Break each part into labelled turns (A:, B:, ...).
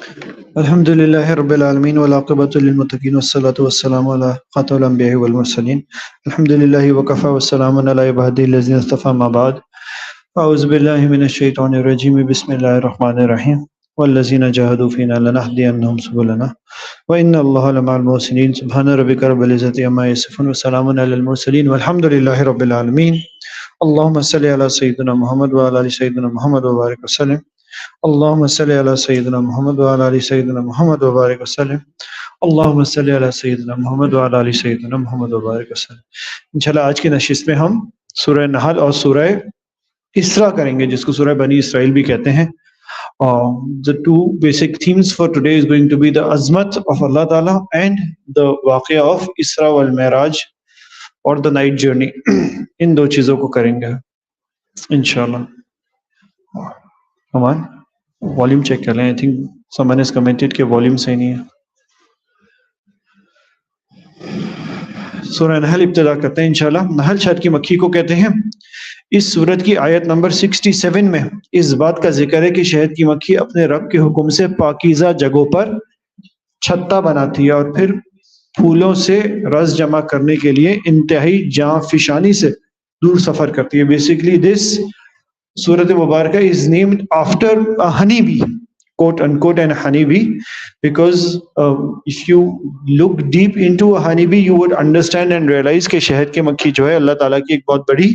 A: Alhamdulillahi Rabbil Alameen wal aqibatu lil muttaqin wassalatu wassalamu ala khatamil anbiya'i wal mursalin. Alhamdulillahi wa kafa wassalamun ala ibadihi allazina istafa ma ba'd. A'udzu billahi minash shaitanir rajim. Bismillahir rahmanir rahim. Wallazina jahadu fina lanahdiyannahum subulana wa inna Allaha lama'al muhsinin. Subhana rabbika rabbil izzati amma yasifun wa salamun alal mursalin walhamdulillahi rabbil alamin. Allahumma salli ala sayyidina Muhammad wa ala ali sayyidina Muhammad wa barik wa sallim. اللهم صل على سيدنا محمد وعلى ال سيدنا محمد وبارك وسلم اللهم صل على سيدنا محمد وعلى ال سيدنا محمد وبارك वसल्लम। इंशाल्लाह आज की नशिस्त में हम सूरह नहल और सूरह इसरा करेंगे, जिसको सूरह बनी इसराइल भी कहते हैं। The two basic themes for today is going to be the Azmat of Allah Ta'ala and the वाक़या of Isra wal Miraj और the night journey। इन दो चीज़ों को करेंगे इंशाल्लाह। कमान वॉल्यूम चेक कर लें। I think someone has commented कि वॉल्यूम सही नहीं है। सूरह नहल इब्तिदा करते हैं इंशाल्लाह। नहल शहद की मक्खी को कहते हैं। इस सूरत की आयत नंबर 67 में इस बात का जिक्र है कि शहद की मक्खी अपने रब के हुक्म से पाकीज़ा जगहों पर छत्ता बनाती है और फिर फूलों से रस जमा करने के लिए इंतहाई जांफिशानी से दूर सफर करती है। Basically this Surah Mubarakah is named after a honeybee, quote unquote, and honeybee, because if you look deep into a honeybee, you would understand and realize कि शहद की मक्खी जो है अल्लाह ताला की एक बहुत बड़ी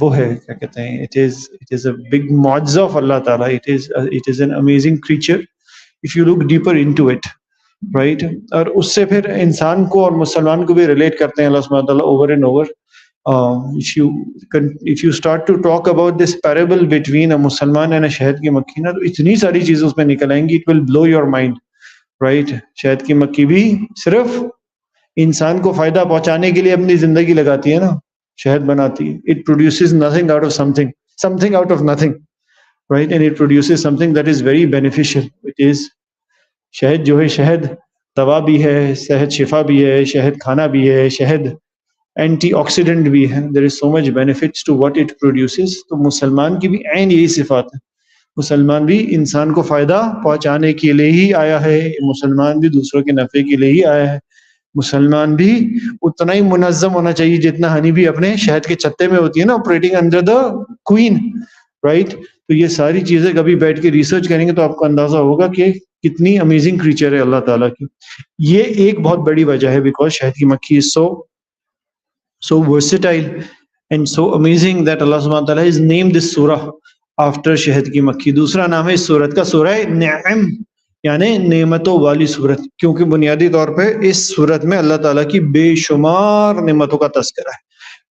A: वो है, क्या कहते हैं, it is a big mu'jiza of Allah Taala. It is an amazing creature if you look deeper into it, right? और उससे फिर इंसान को और मुसलमान को भी रिलेट करते हैं अल्लाह सुब्हानहू व तआला over and over. If you start to talk about this parable between a Musliman and a शहद की मक्खी ना, तो इतनी सारी चीजें उसमें निकल आएंगी, it will blow your mind, right? शहद की मक्खी भी सिर्फ इंसान को फायदा पहुंचाने के लिए अपनी जिंदगी लगाती है ना, शहद बनाती है। It produces nothing out of something, something out of nothing, right? And it produces something that is very beneficial. It is शहद जो है, शहद दवा भी है, शहद शिफा भी है, शहद खाना भी है, शहद एंटीऑक्सीडेंट भी है। There is so much benefits to what it produces. तो मुसलमान की भी ऐन यही सिफात है। मुसलमान भी इंसान को फायदा पहुंचाने के लिए ही आया है, मुसलमान भी दूसरों के नफे के लिए ही आया है। मुसलमान भी उतना ही मुनज़्ज़म होना चाहिए जितना हनी भी अपने शहद के छत्ते में होती है ना, operating under the queen, right? तो ये सारी चीजें कभी बैठ के रिसर्च करेंगे तो आपको अंदाजा होगा कि कितनी अमेजिंग क्रीचर है अल्लाह ताला की। ये एक बहुत बड़ी वजह है, बिकॉज शहद की मक्खी is so versatile and so amazing that Allah subhanahu wa ta'ala has named this surah after शहद की मक्खी। दूसरा नाम है इस सूरत का सूरह निअम, यानी नेमतों वाली सूरत, क्योंकि बुनियादी तौर पे इस सूरत में अल्लाह ताला की बेशुमार नेमतों का तज़किरा है।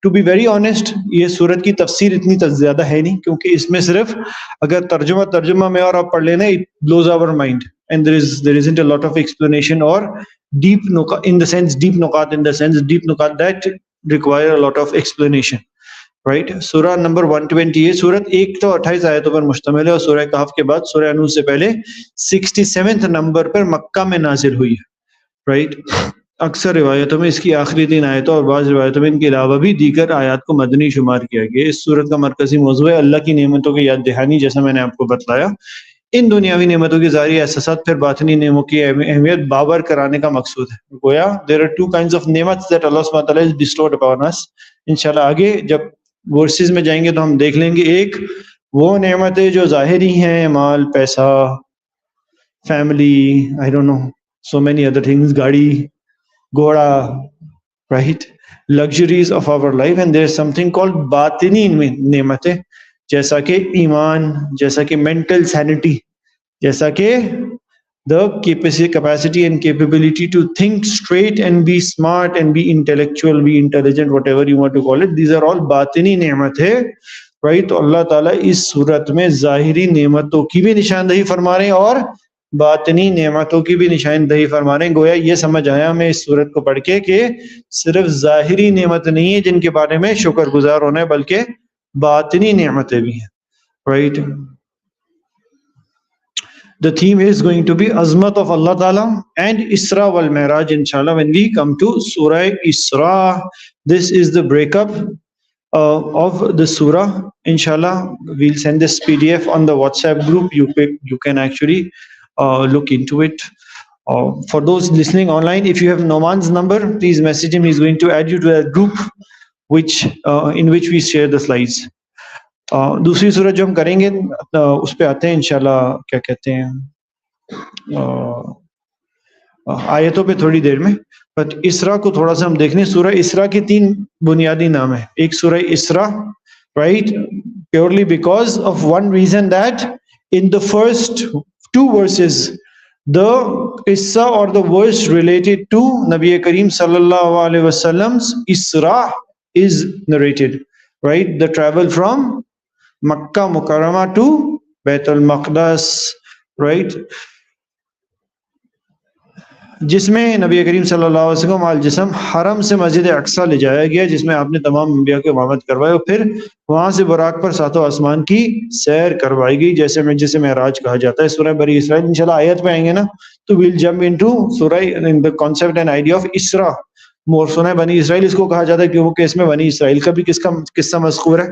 A: टू बी वेरी ऑनेस्ट, ये सूरत की तफसीर इतनी ज्यादा है नहीं, क्योंकि इसमें सिर्फ अगर तर्जुमा में और आप पढ़ लेना, it blows our mind and there isn't a lot of explanation or deep nukat in the sense deep nukat that require a lot of explanation, right? सूरह नंबर 120 है। सूरत 128 आयतों पर मुश्तमिल है और सूरह कहफ के बाद सूरह नूह से पहले 67वें नंबर पर मक्का में नाजिल हुई है, राइट? अक्सर रिवायतों में इसकी आखिरी 3 आयतों और बाज़ रिवायतों में इनके अलावा भी दीगर आयत को मदनी शुमार किया गया। इस सूरत का मरकजी मौजू है अल्लाह की नेमतों की याद दहानी, जैसा मैंने आपको बताया। इन दुनियावी नेमतों की ज़ाहिरी एहसासात फिर बातिनी नेमों की अहमियत बावर कराने का मकसूद है। गोया देयर आर 2 काइंड्स ऑफ नेमत्स दैट अल्लाह सुब्हानहू व तआला हैज बिस्टोड अपॉन अस। इंशाल्लाह आगे जब वर्सेस में जाएंगे तो हम देख लेंगे, एक वो नेमतें जो ज़ाहिरी हैं, माल, पैसा, family, I don't know, so many other things, गाड़ी, घोड़ा, right, luxuries of our life, and there is something called बातिनी नेमतें, जैसा कि ईमान, जैसा कि मेंटल सैनिटी, जैसा कि the capacity and capability to think straight and be smart and be intellectual, be intelligent, whatever you want to call it, these are all बातिनी नेमत है, राइट? तो अल्लाह ताला इस सूरत में ज़ाहिरी नेमतों की भी निशानदही फरमा रहे हैं और बातिनी नेमतों की भी निशानदही फरमा रहे हैं। गोया ये समझ आया हमें इस सूरत को पढ़ के कि सिर्फ ज़ाहिरी नेमत नहीं है जिनके बारे में शुक्रगुजार होना है, बल्कि बातिनी नेमतें भी हैं, right? The theme is going to be Azmat of Allah Ta'ala and Isra wal Miraj, inshallah, when we come to Surah Isra. This is the breakup of the surah. Inshallah, we'll send this PDF on the WhatsApp group. You can actually look into it. For those listening online, if you have Noman's number, please message him. He's going to add you to that group, which in which we share the slides. दूसरी सूरत जो हम करेंगे उस पे आते हैं इंशाल्लाह, क्या कहते हैं, आयतों पे थोड़ी देर में. बट इसरा को थोड़ा सा हम देखने. सूरह इसरा के 3 बुनियादी नाम है. एक सूरह इसरा, right, purely because of one reason that in the first 2 verses the qissa or the verse related to Nabi Kareem sallallahu alaihi wasallam's Isra is narrated, right? The travel from Makkah Mukarrama to Baitul Maqdas, right? जिसमें नबी करीम सल्लल्लाहु अलैहि वसल्लम अल जिस्म हरम से मस्जिद अक्सा ले जाया गया, जिसमें आपने तमाम अंबिया को इमामत करवाई और फिर वहां से बुराक पर 7वें आसमान की सैर करवाई गई, जिसे मेराज कहा जाता है. सूरह बनी इसराइल इंशाल्लाह आयत पे आएंगे ना, तो विल जंप इनटू सूरह in the concept and idea of इसरा. मोर सूरह बनी इसराइल इसको कहा जाता है क्योंकि इसमें बनी इसराइल का भी किस्सा मज़कूर है,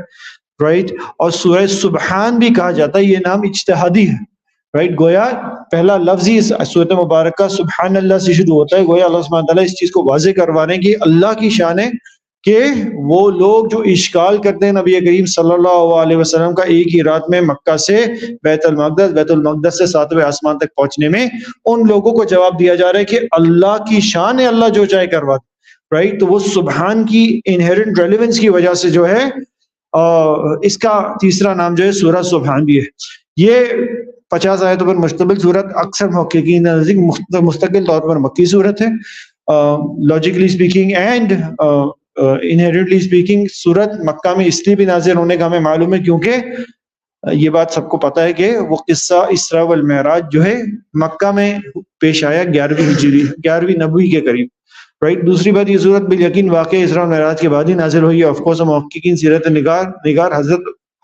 A: राइट. और सूरह सुबहान भी कहा जाता है. ये नाम इज्तिहादी है, राइट. गोया पहला लफ्ज ही सूरत मुबारक का सुबहान अल्लाह से शुरू होता है. गोया अल्लाह सुब्हानहू व तआला इस चीज को वाज़ेह करवा रहे हैं कि अल्लाह की शान है कि वो लोग जो इश्काल करते हैं नबी करीम सल्लल्लाहु अलैहि वसल्लम का एक ही रात में मक्का से बैतुल मक़दस से 7वें आसमान तक पहुंचने में, उन लोगों को जवाब दिया जा रहा है कि अल्लाह की शान है, अल्लाह जो चाहे करवा दे, राइट. तो वो सुबहान की इनहेरेंट रेलेवेंस की वजह से जो है इसका तीसरा नाम जो है सूरह सुबहान भी है. ये 50 आयतों पर मुश्तमिल सूरत अक्सर मुहक्किकीन के नज़दीक मुस्तकिल तौर पर मक्की सूरत है. Logically speaking and inherently speaking सूरत मक्का में इसलिए भी नाज़िल होने का हमें मालूम है क्योंकि ये बात सबको पता है कि वो किस्सा इसरा वल मिराज जो है मक्का में पेश आया 11वीं नबवी के करीब, राइट. दूसरी बात, ये सूरत बिल यकीन वाक़या इसरा वल मिराज के बाद ही नाज़िल हुई है. ऑफ कोर्स मुहक्किकीन सीरत निगार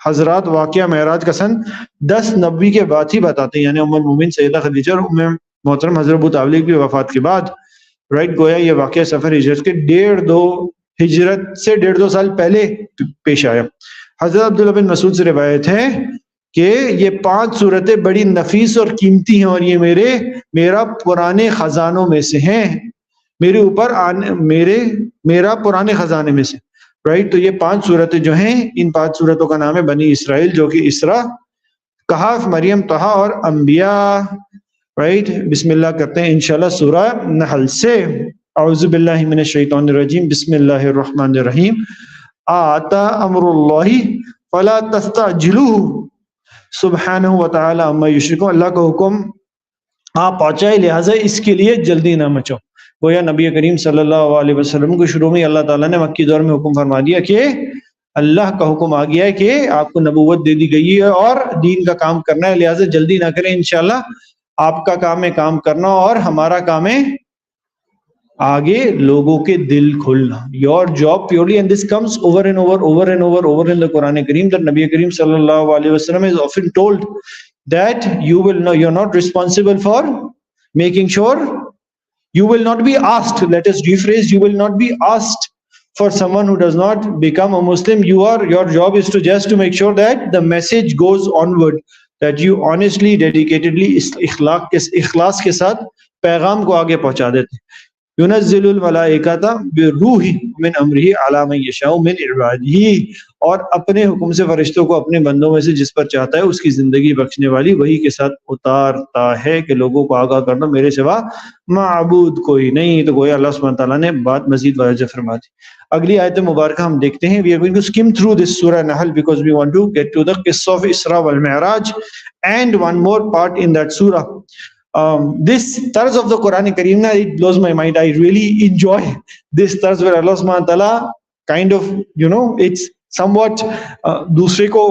A: हजरत वाक़या मेराज का सन 10 नबवी के बाद ही बताते हैं, यानी उम्मुल मोमिन सैयदा खदीजा और उम्मे मोहतरम हजरत अबू तालिब की वफात के बाद, राइट. गोया ये वाक़या सफर हिजरत के 1.5 साल पहले पेश आया. हजरत अब्दुल्ला बिन मसूद से रिवायत है कि ये 5 सूरतें बड़ी नफीस और कीमती हैं और ये मेरा पुराने खजानों में से हैं, मेरे ऊपर मेरा पुराने खजाने में से, राइट. तो ये 5 सूरतें जो हैं, इन 5 सूरतों का नाम है बनी इसराइल, जो कि इसरा, कहफ, मरियम, तहा और अंबिया, राइट. बिस्मिल्लाह करते हैं इंशाल्लाह सूरह नहल से. औज़ु बिल्लाहि मिनश शैतानिर रजीम. बिस्मिल्लाहिर रहमानिर रहीम. आता अमरुल्लाहि फला तस्तअजिलूहु सुब्हानहु व तआला अम्मा युश्रिकून. अल्लाह का हुक्म आप पहुंचाए, लिहाजा इसके लिए जल्दी ना मचो. गोया नबी करीम सल्लल्लाहु अलैहि वसल्लम को शुरू में अल्लाह ताला ने मक्की दौर में हुक्म फरमा दिया कि अल्लाह का हुक्म आ गया है कि आपको नबूवत दे दी गई है और दीन का काम करना है, लिहाजा जल्दी ना करें. इंशाल्लाह आपका काम है काम करना और हमारा काम है आगे लोगों के दिल खोलना. Your job purely, and this comes over and over in the Quran करीम, दैट नबी करीम सल्लल्लाहु अलैहि वसल्लम is often told that you are not responsible for making sure, you will not be asked, let us rephrase, you will not be asked for someone who does not become a Muslim. Your job is to just to make sure that the message goes onward, that you honestly, dedicatedly, इखलास के साथ पैगाम को आगे पहुंचा देते. युनज़्ज़िलुल मलाइकता बिरूही मिन अम्रिही अला मन यशाउ मिन इबादिही, और अपने हुक्म से फरिश्तों को अपने बंदों में से जिस पर चाहता है उसकी जिंदगी बख्शने वाली वही के साथ उतारता है कि लोगों को आगाह करना मेरे सिवा माबूद कोई नहीं. तो गोया अल्लाह सुब्हानहू व तआला ने बात मजीद वाज़ेह फरमा दी. अगली आयत मुबारक हम देखते हैं. We are going to skim through this सूरह नहल because we want to get to the किस्सा ऑफ इसरा वल मिराज and one more part in that सूरह. This tarz of the Quran Kareem, it blows my mind. I really enjoy this tarz where Allah subhanahu wa ta'ala kind of, it's somewhat दूसरे को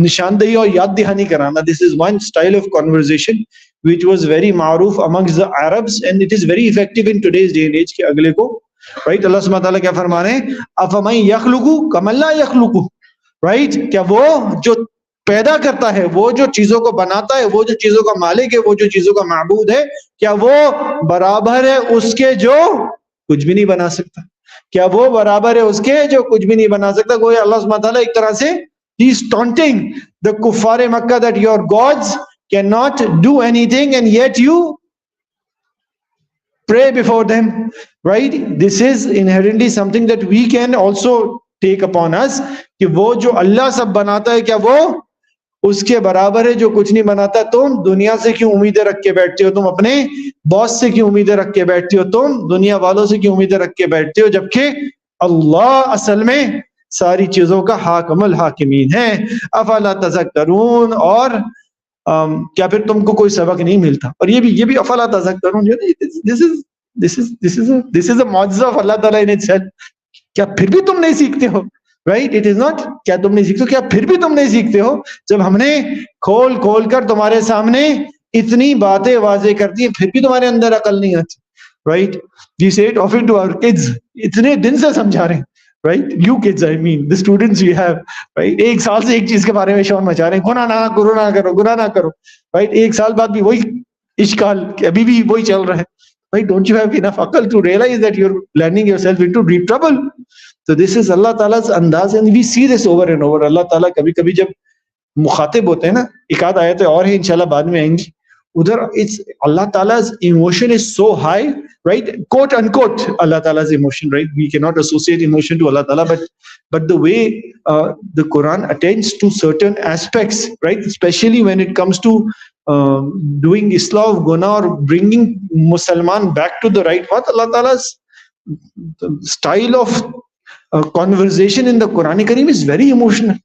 A: निशानदेही और याद दहानी कराना. This is one style of conversation which was very ma'ruf amongst the Arabs and it is very effective in today's day and age के अगले को, right. Allah subhanahu wa ta'ala क्या फरमा रहे हैं, अफमन यखलुकु कमन ला यखलुकु, right. क्या वो जो पैदा करता है, वो जो चीजों को बनाता है, वो जो चीजों का मालिक है, वो जो चीजों का माबूद है, क्या वो बराबर है उसके जो कुछ भी नहीं बना सकता. क्या वो बराबर है उसके जो कुछ भी नहीं बना सकता? कोई अल्लाह सुब्हानहू व तआला एक तरह से he is taunting the kuffar Makkah that your gods cannot do anything and yet you pray before them, right? This is inherently something that we can also take upon us कि वो जो अल्लाह सब बनाता है क्या वो उसके बराबर है जो कुछ नहीं बनाता? तुम दुनिया से क्यों उम्मीदें रख के बैठते हो? तुम अपने बॉस से क्यों उम्मीदें रख के बैठते हो? तुम दुनिया वालों से क्यों उम्मीदें रख के बैठते हो? जबकि अल्लाह असल में सारी चीजों का हाकिमुल हाकिमीन है। अफला तज़क्करून, और क्या फिर तुमको कोई सबक नहीं मिलता? और ये भी अफला तज़क्करून, दिस इज अ मौजज़ा ऑफ अल्लाह ताला इन इटसेल्फ। क्या फिर भी तुम नहीं सीखते हो? राइट, इट इज नॉट क्या तुम नहीं सीखते हो, क्या फिर भी तुम नहीं सीखते हो? जब हमने खोल खोल कर तुम्हारे सामने इतनी बातें वाजे कर दी, फिर भी तुम्हारे अंदर अकल नहीं आती। Right, we say it often to our kids, इतने दिन से समझा रहे हैं, right, you kids, I mean the students we have, right, एक साल से एक चीज के बारे में शौर मचा रहे हैं, गुनाह ना करो, ना करो, गुनाह ना करो, राइट, एक साल बाद भी वही इश्काल, अभी भी वही चल रहा है। Right? Don't you have enough akal to realize that you're landing yourself into deep trouble? So this is Allah Ta'ala's andaz, and we see this over and over. Allah Ta'ala कभी-कभी जब मुखातिब होते हैं ना, एक आध आयतें और है इंशाल्लाह बाद में आएंगी, उधर it's Allah Ta'ala's emotion is so high, right? Quote unquote Allah Ta'ala's emotion, right? We cannot associate emotion to Allah Ta'ala, but the way the Quran attends to certain aspects, right? Especially when it comes to doing Islah of Guna or bringing Musliman back to the right path, Allah Ta'ala's style of conversation in the Quran Kareem is very emotional,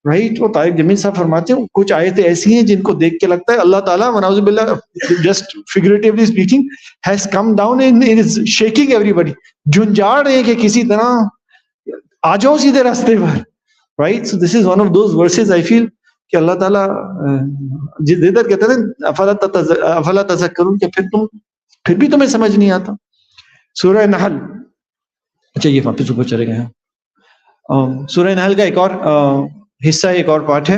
A: right? वो तारिक जमील साहब फरमाते हैं कुछ आयतें ऐसी हैं जिनको देख के लगता है अल्लाह ताला वनाउज़ुबिल्लाह, just figuratively speaking, has come down and is shaking everybody, झुंझाड़ रहे हैं कि किसी तरह आ जाओ सीधे रास्ते पर, right? So this is one of those verses I feel कि अल्लाह ताला जिधर कहते हैं अफला तज़क्करून, कि फिर भी तुम्हें समझ नहीं आता। सूरह नहल, अच्छा ये वापस ऊपर चले गए हैं। सूरह नहल का एक और हिस्सा, एक और पार्ट है,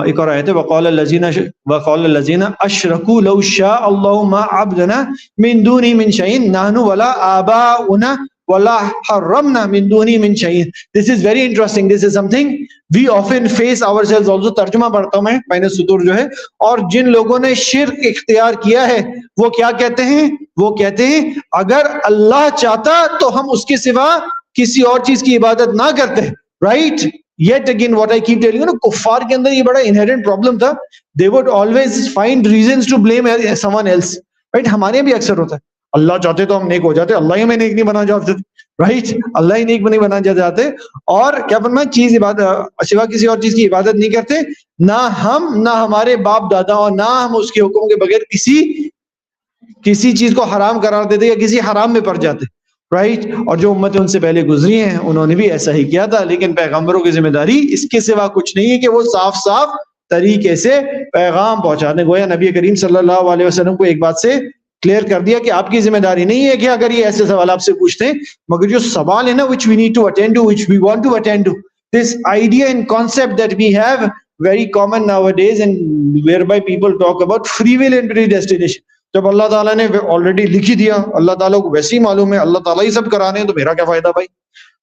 A: एक और आयत है, वक़ाल लज़ीना अशरकू लौ शाअ अल्लाहु मा अबदना मिन दूनी मिन शैइन नहनु वला आबाउना वला हर्रमना मिन दूनी मिन शैइन। This is very interesting, this is something we often face ourselves also. तर्जुमा पढ़ता हूं मैं, मैंने सुतूर जो है, और जिन लोगों ने शिर्क इख्तियार किया है वो क्या कहते हैं? वो कहते हैं अगर अल्लाह चाहता तो हम उसके सिवा किसी और चीज की इबादत ना करते, right? Yet again what I keep telling you, कुफ्फार के अंदर ये बड़ा inherent problem था, they would always find reasons to blame someone else, right? हमारे भी अक्सर होता है, अल्लाह चाहते तो हम नेक हो जाते, अल्लाह ही हमें नेक नहीं बना जाते, राइट? अल्लाह ही नेक नहीं बना जाते, और क्या फरमा, चीज इबादत सिवा किसी और चीज की इबादत नहीं करते, ना हम, ना हमारे बाप दादा, और ना हम उसके हुक्म के बगैर किसी चीज को हराम करार देते या किसी हराम में पड़ जाते, राइट? और जो उम्मतें उनसे पहले गुजरी हैं उन्होंने भी ऐसा ही किया था, लेकिन पैगंबरों की जिम्मेदारी इसके सिवा कुछ नहीं है कि वो साफ साफ तरीके से पैगाम पहुंचा दें। गोया नबी करीम सल्लल्लाहु अलैहि वसल्लम को एक बात से क्लियर कर दिया कि आपकी जिम्मेदारी नहीं है कि अगर ये ऐसे सवाल आपसे पूछते हैं, मगर जो सवाल है ना which we need to attend to, which we want to attend to, this idea and concept that we have very common nowadays and whereby people talk about free will and predestination। जब अल्लाह ताला ने already लिख ही दिया, अल्लाह ताला को वैसे ही मालूम है, अल्लाह ताला ही सब करा रहे हैं, तो मेरा क्या फायदा भाई,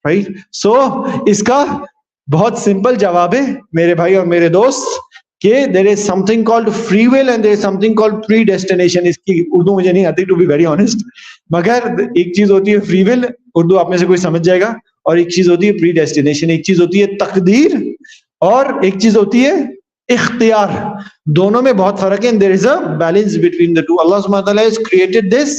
A: राइट? सो इसका बहुत सिंपल जवाब है मेरे भाई और मेरे दोस्त कि there is something called free will and there is something called predestination. इसकी उर्दू मुझे नहीं आती टू बी वेरी ऑनेस्ट, मगर एक चीज होती है फ्री विल, उर्दू आप में से कोई समझ जाएगा, और एक चीज होती है प्रीडेस्टिनेशन। एक चीज होती है तकदीर और एक चीज होती है इख्तियार। दोनों में बहुत फर्क है, there is a balance between the two. Allah सुब्हानहू व तआला हैज क्रिएटेड दिस।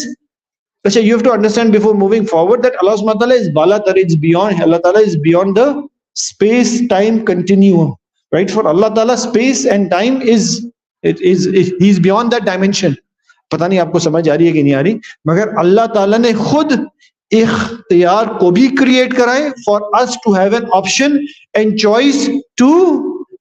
A: अच्छा, you have to understand before moving forward that Allah सुब्हानहू व तआला इज बालातर, इज बियॉन्ड, अल्लाह ताला is beyond the space time continuum, right? For Allah ताला space and time he is beyond that dimension. पता नहीं आपको समझ आ रही है कि नहीं आ रही, मगर अल्लाह ताला ने खुद इख्तियार को भी क्रिएट कराए for us to have an option and choice to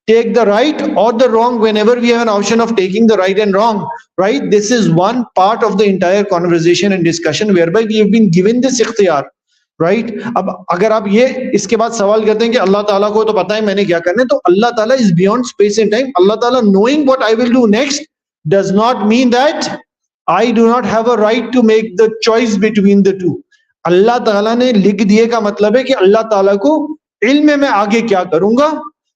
A: take the right or the wrong whenever we have an option of taking the right and wrong, right? This is one part of the entire conversation and discussion whereby we have been given this ikhtiyar, right? अब अगर आप ये इसके बाद सवाल करते हैं कि अल्लाह ताला को तो पता है मैंने क्या करना है, तो अल्लाह ताला is beyond space and time. अल्लाह ताला knowing what I will do next does not mean that I do not have a right to make the choice between the two. अल्लाह ताला ने लिख दिए का मतलब है कि अल्लाह ताला को इल्म है मैं आगे क्या करूंगा,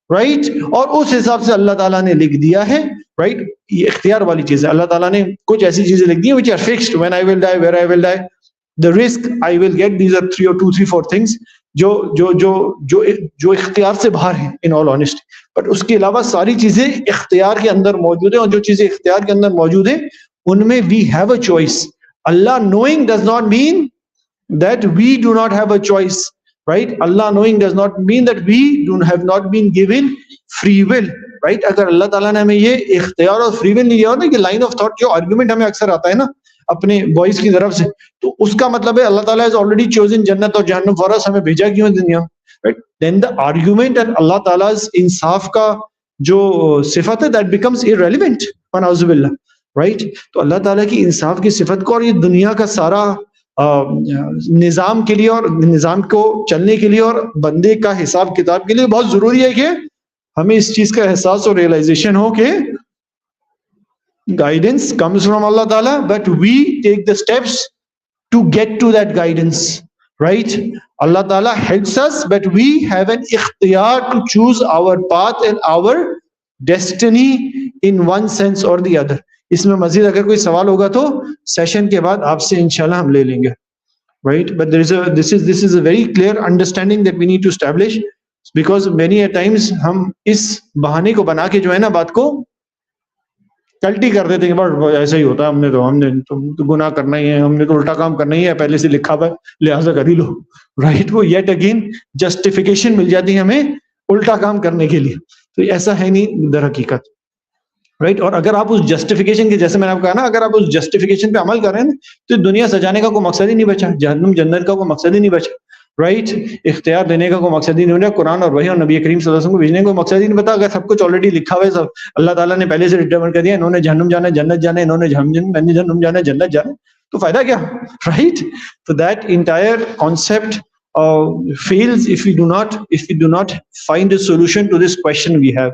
A: राइट, और उस हिसाब से अल्लाह ताला ने लिख दिया है, राइट। ये इख्तियार वाली चीज है। अल्लाह ताला ने कुछ ऐसी चीजें लिख दी हैं which are fixed, when I will die, where I will die, the रिस्क I will get, these are 3 or 2 3 4 things जो जो जो जो जो इख्तियार से बाहर है, इन ऑल ऑनेस्टी। बट उसके अलावा सारी चीजें इख्तियार के अंदर मौजूद है, और जो चीजें इख्तियार के अंदर मौजूद है उनमें we have a choice. Allah knowing does not mean that we do not have a choice, right? Allah knowing does not mean that we have not been given free will, right? अगर अल्लाह ताला ने हमें ये इख्तियार और free will नहीं दिया ना, कि लाइन ऑफ थॉट जो आर्गुमेंट हमें अक्सर आता है ना अपने बॉयज की तरफ से, तो उसका मतलब है अल्लाह ताला हैज ऑलरेडी चोजन जन्नत और जहन्नम फॉर अस, हमें भेजा क्यों है दुनिया में, right? Then the argument and Allah ताला's इंसाफ का जो सिफत है दैट बिकम्स इररिलेवेंट, वनअज़ुबिल्लाह, राइट? तो अल्लाह ताला की इंसाफ की सिफत को और ये दुनिया का सारा निज़ाम के लिए और निज़ाम को चलने के लिए और बंदे का हिसाब किताब के लिए बहुत जरूरी है कि हमें इस चीज का एहसास और रियलाइजेशन हो कि guidance comes from Allah Ta'ala, but we take the steps to get to that guidance, right? Allah Ta'ala helps us, but we have an ikhtiyar to choose our path and our destiny in one sense or the other. इसमें मजीद अगर कोई सवाल होगा तो session के बाद आपसे इंशाल्लाह हम ले लेंगे, right? But this is a very clear understanding that we need to establish, because many a times हम इस बहाने को बना के जो है ना बात को कल्टी कर देते हैं, बट ऐसा ही होता है, हमने तो गुनाह करना ही है, हमने तो उल्टा काम करना ही है, पहले से लिखा हुआ है लिहाजा कर ही लो, राइट? वो येट अगेन जस्टिफिकेशन मिल जाती है हमें उल्टा काम करने के लिए। तो ऐसा है नहीं दर हकीकत, राइट? और अगर आप उस जस्टिफिकेशन के, जैसे मैंने आपको कहा ना, अगर आप उस जस्टिफिकेशन पे अमल कर रहे हैं तो दुनिया सजाने का कोई मकसद ही नहीं बचा, जहन्नुम जन्नत का कोई मकसद ही नहीं बचा, राइट? इख्तियार देने का कोई मकसद ही नहीं बचा, कुरान और वही और नबी करीम सल्लल्लाहु अलैहि वसल्लम को भेजने का कोई मकसद ही नहीं बता। अगर सब कुछ ऑलरेडी लिखा हुआ है, सब अल्लाह ताला ने पहले से डिटरमाइन कर दिया, इन्होंने जहन्नुम जाना है, जन्नत जाना है, इन्होंने जहन्नुम जाना है, जन्नत जाना है, तो फायदा क्या, राइट? तो that entire concept fails if we do not find a solution to this question we have.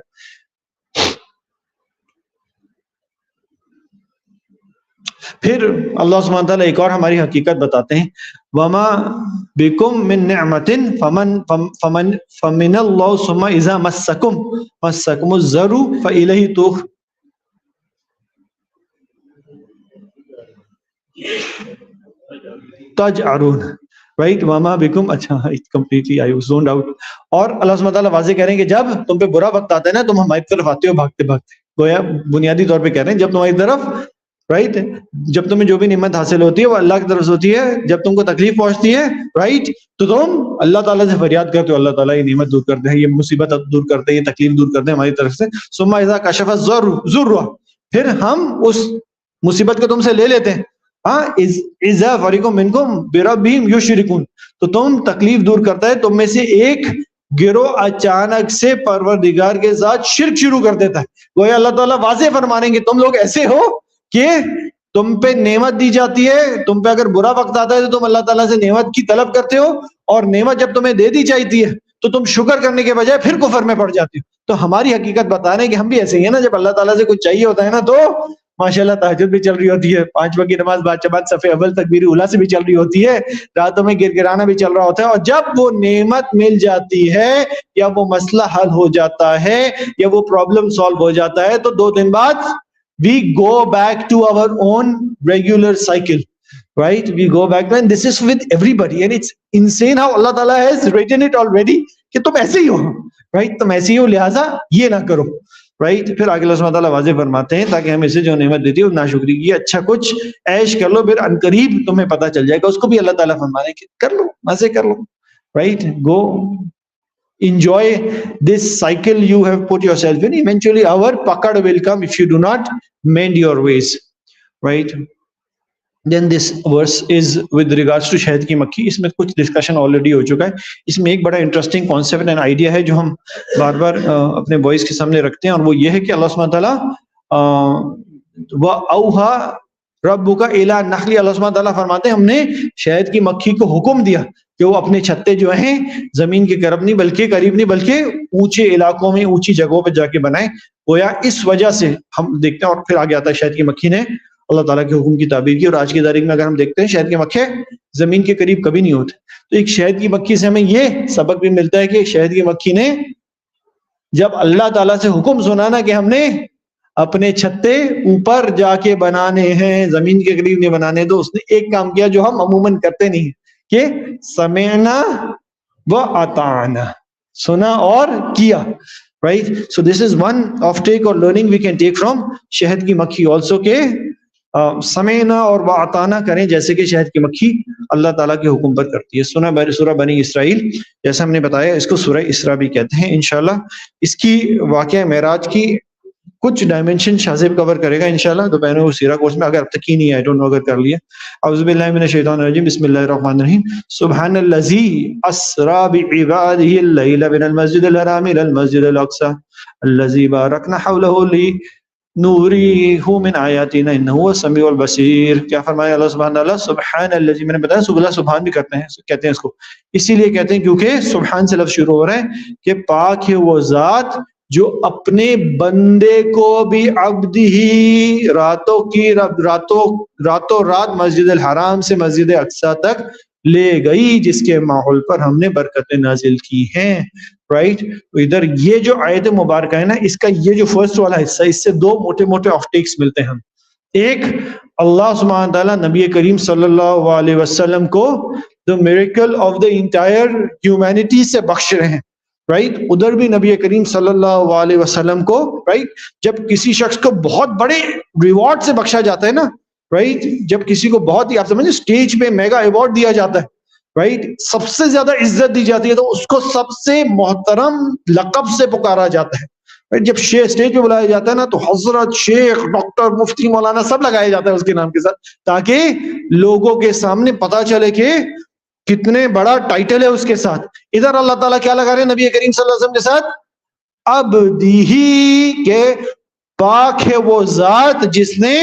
A: फिर अल्लाह सुब्हानहू व तआला एक और हमारी हकीकत बताते हैं, वमा बिकुम मिन निअमतिन फमिनल्लाहु सुम्मा इज़ा मस्सकुमुज़्ज़रु फइलैहि तजअरून, राइट? वमा बिकुम, अच्छा कंप्लीटली आई वाज ज़ोन्ड आउट। और अल्लाह सुब्हानहू व तआला वाज़ेह कह रहे हैं कि जब तुम पे बुरा वक्त आता है ना, तुम हमारी तरफ आते हो भागते भागते, गोया बुनियादी तौर पे कह रहे हैं जब तुम्हारी तरफ, राइट, जब तुम्हें जो भी नियमत हासिल होती है वो अल्लाह की तरफ से होती है, जब तुमको तकलीफ पहुंचती है, राइट, तो तुम अल्लाह ताला से फरियाद करते हो, अल्लाह ताला ये नियमत दूर कर दे, ये मुसीबत दूर कर दे, ये तकलीफ दूर कर दे हमारी तरफ से। सुम्मा इज़ा कशफ़ ज़ुर्र, फिर हम उस मुसीबत को तुमसे ले लेते हैं। हाँ, इज़ा फरीक़ुम मिनकुम बिरब्बिहिम युशरिकून, तो तुम तकलीफ दूर करता है, तुम में से एक गिरोह अचानक से परवरदिगार के साथ शिर्क शुरू कर देता है। गोया अल्लाह ताला वाज़ेह फरमाएंगे तुम लोग ऐसे हो कि तुम पे नेमत दी जाती है, तुम पे अगर बुरा वक्त आता है तो तुम अल्लाह ताला से नेमत की तलब करते हो, और नेमत जब तुम्हें दे दी जाती है तो तुम शुक्र करने के बजाय फिर कुफर में पड़ जाते हो। तो हमारी हकीकत बता रहे हैं कि हम भी ऐसे ही है ना, जब अल्लाह ताला से कुछ चाहिए होता है ना, तो माशाल्लाह तहज्जुद भी चल रही होती है, 5 वक्त की नमाज बाद सफ़े अव्वल तकबीर उला से भी चल रही होती है, रातों में गिरगिराना भी चल रहा होता है, और जब वो नेमत मिल जाती है या वो मसला हल हो जाता है या वो प्रॉब्लम सॉल्व हो जाता है, तो 2 दिन बाद we go back to our own regular cycle, right? We go back to, and this is with everybody, and it's insane how Allah Ta'ala has written it already कि तुम ऐसे ही हो, right? तुम ऐसे ही हो, लिहाजा ये ना करो, right? फिर आगे अल्लाह सुब्हानहू व तआला वाज़ेह फरमाते हैं ताकि हम इसे जो नेमत देती है नाशुक्री की, अच्छा कुछ ऐश कर लो, फिर अनकरीब तुम्हें पता चल जाएगा। उसको भी अल्लाह ताला फरमाते हैं कि कर लो, मजे कर लो, right? Go enjoy this cycle you have put yourself in. Eventually our pakad will come if you do not mend your ways, right? Then this verse is with regards to शहद की मक्खी। इसमें कुछ डिस्कशन ऑलरेडी हो चुका है। इसमें एक बड़ा इंटरेस्टिंग कॉन्सेप्ट एंड आइडिया है जो हम बार बार अपने बॉयज के सामने रखते हैं, और वो ये है कि अल्लाह सुब्हानहू व तआला व औहा रब्बुका इला नखली, अल्लाह सुब्हानहू व तआला फरमाते हैं हमने शहद की मक्खी को हुक्म दिया कि वो अपने छत्ते जो हैं जमीन के करीब नहीं बल्कि ऊंचे इलाकों में, ऊंची जगहों पे जाके बनाए। गोया इस वजह से हम देखते हैं, और फिर आगे आता है शहद की मक्खी ने अल्लाह ताला के हुक्म की ताबीर की, और आज की तारीख में अगर हम देखते हैं शहद के मक्खे जमीन के करीब कभी नहीं होते। तो एक शहद की मक्खी से हमें ये सबक भी मिलता है कि शहद की मक्खी ने जब अल्लाह ताला से हुक्म सुना ना कि हमने अपने छत्ते ऊपर जाके बनाने हैं, जमीन के करीब नहीं बनाने, तो उसने एक काम किया जो हम अमूमन करते नहीं कि समेना व अताना, सुना और किया, right. So this is one of take और learning we can take from शहद की मक्खी ऑल्सो के समेना और व अताना करें, जैसे कि शहद की मक्खी अल्लाह ताला के हुक्म पर करती है। सूरह बनी इसराइल, जैसा हमने बताया, इसको सूरह इसरा भी कहते हैं। इंशाल्लाह इसकी वाक़या मेराज की कुछ डायमेंशन शाहजेब कवर करेगा इंशाल्लाह दोपहर में सीरा कोर्स में, अगर अब तक ही नहीं है, आई डोंट नो अगर कर लिया। औज़ु बिल्लाहि मिनश शैतानिर रजीम, बिस्मिल्लाहिर रहमानिर रहीम। सुब्हानल्लज़ी अस्रा बिइबादिही अल-लैला मिनल मस्जिदिल हराम इलल मस्जिदिल अक़सा अल्लज़ी बारकना हौलहु लिनूरिहु मिन आयातिना इन्नहु हुवस समीउल बसीर। क्या फरमाया अल्लाह सुब्हान अल्लाह, सुब्हानल्लज़ी, मैंने बताया सुभान भी कहते हैं इसको, इसीलिए कहते हैं क्योंकि सुब्हान से लफ्ज़ शुरू हो रहा है कि पाक है वो ज़ात जो अपने बंदे को भी अब्दी ही रातों रात मस्जिद अल हराम से मस्जिद अक्सा तक ले गई, जिसके माहौल पर हमने बरकतें नाजिल की हैं, राइट। तो इधर ये जो आयत मुबारक है ना, इसका ये जो फर्स्ट वाला हिस्सा, इससे दो मोटे मोटे ऑफटेक्स मिलते हैं। एक, अल्लाह सुब्हान तआला नबी करीम सल्लल्लाहु अलैहि वसल्लम को the miracle of the entire humanity से बख्श रहे हैं, राइट। उधर भी नबी करीम सल्लल्लाहु अलैहि वसल्लम को, राइट, जब किसी शख्स को बहुत बड़े रिवॉर्ड से बख्शा जाता है ना, राइट, जब किसी को बहुत ही, आप समझे, स्टेज पे मेगा अवार्ड दिया जाता है, राइट, सबसे ज्यादा इज्जत दी जाती है, तो उसको सबसे मोहतरम लक़ब से पुकारा जाता है, राइट। जब स्टेज पे बुलाया जाता है ना, तो हजरत, शेख, डॉक्टर, मुफ्ती, मौलाना सब लगाया जाता है उसके नाम के साथ, ताकि लोगों के सामने पता चले कि कितने बड़ा टाइटल है उसके साथ। इधर अल्लाह ताला क्या लगा रहे हैं नबी करीम सल्लल्लाहु अलैहि वसल्लम के साथ, अब्दीही, के पाक है वो जात जिसने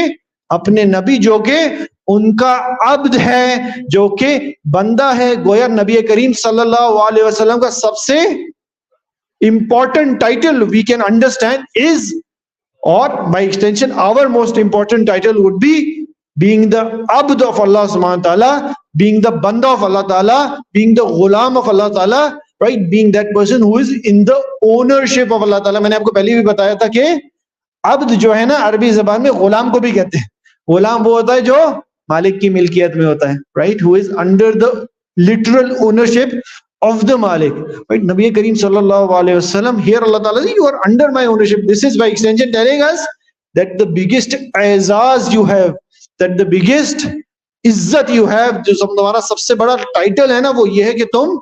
A: अपने नबी जो के उनका अब्द है, जो के बंदा है, गोया नबी करीम सल्लल्लाहु अलैहि वसल्लम का सबसे important title we can understand is, और by extension our most important title would be being the abd of Allah subhanahu wa ta'ala, being the banda of Allah ta'ala, being the ghulam of Allah ta'ala, right, being that person who is in the ownership of Allah ta'ala। मैंने आपको पहले भी बताया था कि अब्द जो है ना, अरबी जबान में गुलाम को भी कहते हैं। गुलाम वो होता है जो मालिक की मिल्कियत में होता है, right, who is under the literal ownership of the Malik, right। नबी करीम सल्लल्लाहु अलैहि वसल्लम, here Allah ta'ala says, you are under my ownership। This is by extension telling us that the biggest Ejaz you have, that the biggest इज्जत you have, जो तुम्हारा सबसे बड़ा title है ना, वो ये है कि तुम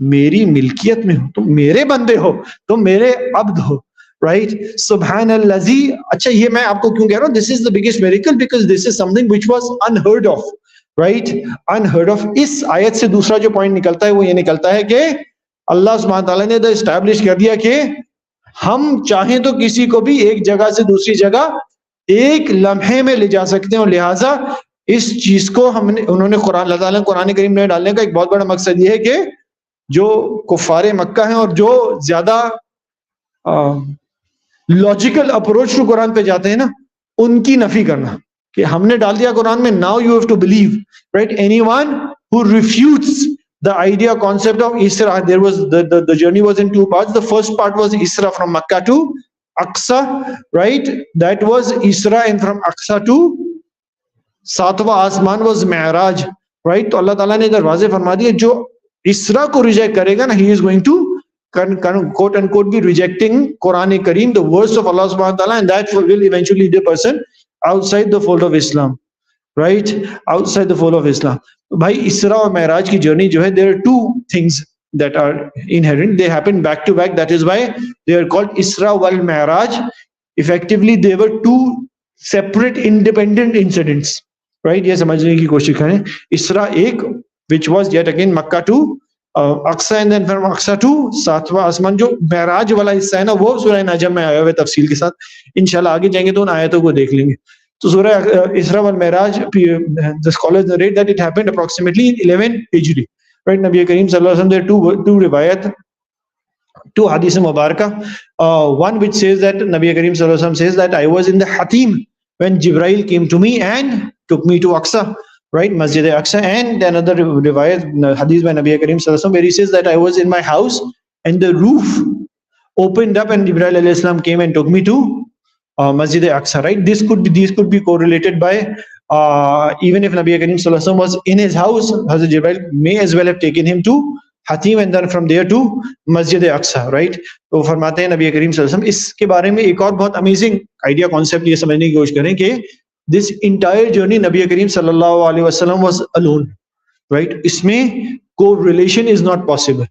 A: मेरी मिल्कियत में हो, तुम मेरे बंदे हो, तुम मेरे अब्द हो, राइट। सुब्हानल्लज़ी, अच्छा ये मैं आपको क्यों कह रहा हूँ, this is the biggest miracle because this is something which was unheard of, right, unheard of. इस आयत से दूसरा जो पॉइंट निकलता है वो ये निकलता है कि अल्लाह सुब्हान तआला ने तो एस्टैब्लिश कर दिया कि हम चाहें तो किसी को भी एक जगह से दूसरी जगह एक लम्हे में ले जा सकते हैं, और लिहाजा इस चीज को हमने, उन्होंने कुरान करीम में डालने का एक बहुत बड़ा मकसद ये है कि जो कुफारे मक्का हैं और जो ज्यादा लॉजिकल अप्रोच टू कुरान पे जाते हैं ना, उनकी नफी करना, कि हमने डाल दिया कुरान में, now you have to believe, right. Anyone who refutes the idea concept of Isra, there was the journey was in two parts. The first part was Isra from Makkah to Aqsa, right, that was Isra, and from Aqsa to सातवां आसमान was Miraj, right। तो Allah ताला ने इधर वाज़े फरमा दिया, जो इसरा को रिजेक्ट करेगा ना, he is going to quote unquote be rejecting Quran Kareem, the words of Allah subhanahu wa ta'ala, and that will eventually lead the person outside the fold of Islam, right, outside the fold of Islam। भाई इसरा और मेराज की journey जो है, there are two things that are inherent, they happen back to back, that is why they are called Isra wal Miraj। effectively they were two separate independent incidents, right। ये समझने की कोशिश करें, इसरा एक which was yet again Makkah to Aqsa, and then from Aqsa to सातवां आसमान। जो मेराज वाला हिस्सा है ना, वो सूरह नजम में आया हुआ है तफसील के साथ, इंशाल्लाह आगे जाएंगे तो उन आयतों को देख लेंगे। तो सूरह इसरा वल Miraj, the scholars narrate that it happened approximately in 11 Hijri, right। नबी करीम सल्लल्लाहु अलैहि वसल्लम, there are two riwayat, two hadith mubaraka, one which says that Nabi Kareem sallallahu alaihi wasallam says that I was in the Hatim when Jibril came to me and took me to Aqsa, right? Masjid Aqsa. And another riwayat, hadith by Nabi Karim sallallahu alaihi wasallam, where he says that I was in my house and the roof opened up and Jibreel alayhi salam came and took me to Masjid Aqsa, right? These could be correlated by even if Nabi Karim sallallahu alaihi wasallam was in his house, Hazrat Jibreel may as well have taken him to Hatim and then from there to Masjid Aqsa, right? तो फरमाते हैं नबी करीम सल्लल्लाहु अलैहि वसल्लम, इसके बारे में एक और बहुत अमेजिंग आइडिया कॉन्सेप्ट ये समझने की कोशिश करें कि दिस इंटायर जर्नी नबी करीम सल्लल्लाहु अलैहि वसल्लम वाज अलोन, राइट? इसमें correlation is not possible.